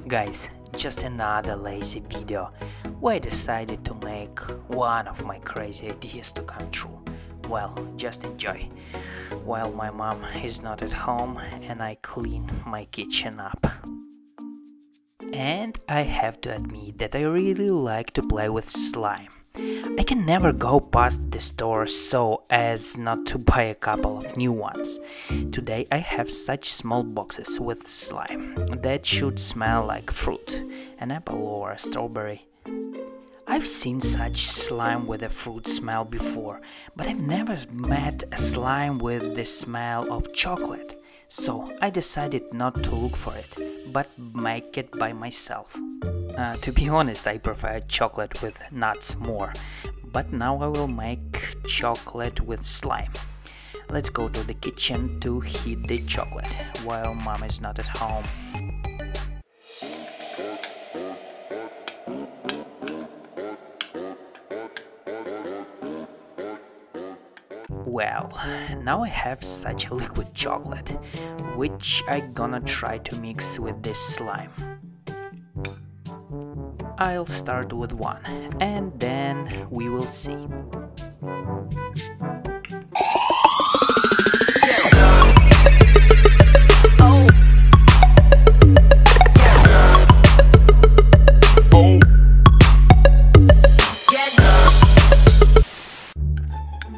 Guys, just another lazy video where I decided to make one of my crazy ideas to come true. Well, just enjoy while my mom is not at home and I clean my kitchen up. And I have to admit that I really like to play with slime. I can never go past the store so as not to buy a couple of new ones. Today I have such small boxes with slime that should smell like fruit, an apple or a strawberry. I've seen such slime with a fruit smell before, but I've never met a slime with the smell of chocolate. So I decided not to look for it, but make it by myself. To be honest, I prefer chocolate with nuts more, but now I will make chocolate with slime. Let's go to the kitchen to heat the chocolate while mom is not at home. Well, now I have such a liquid chocolate, which I gonna try to mix with this slime. I'll start with one, and then we will see.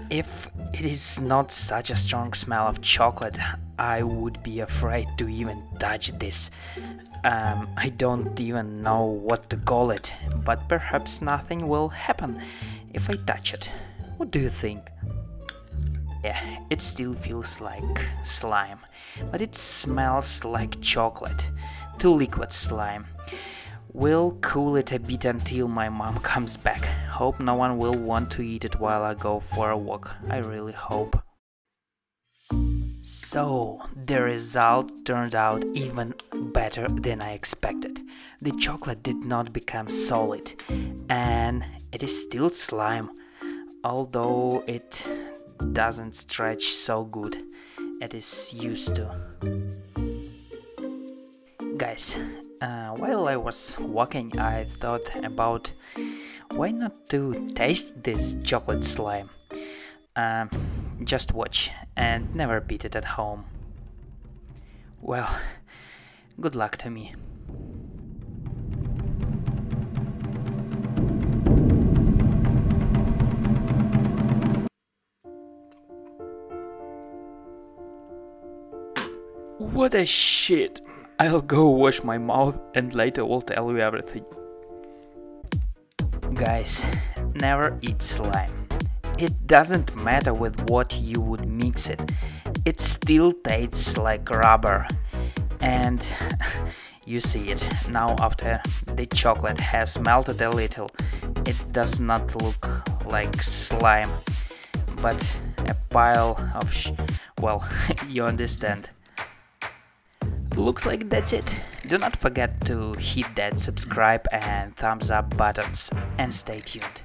If it is not such a strong smell of chocolate, I would be afraid to even touch this. I don't even know what to call it, but perhaps nothing will happen if I touch it. What do you think? Yeah, it still feels like slime, but it smells like chocolate. Too liquid slime. We'll cool it a bit until my mom comes back. Hope no one will want to eat it while I go for a walk. I really hope. So, the result turned out even better than I expected. The chocolate did not become solid, and it is still slime, although it doesn't stretch so good as it is used to. Guys, while I was walking, I thought about why not to taste this chocolate slime. Just watch and never beat it at home. Well, good luck to me. What a shit! I'll go wash my mouth and later will tell you everything. Guys, never eat slime. It doesn't matter with what you would mix it, it still tastes like rubber. And you see it, now after the chocolate has melted a little, it does not look like slime, but a pile of well, you understand. Looks like that's it. Do not forget to hit that subscribe and thumbs up buttons and stay tuned.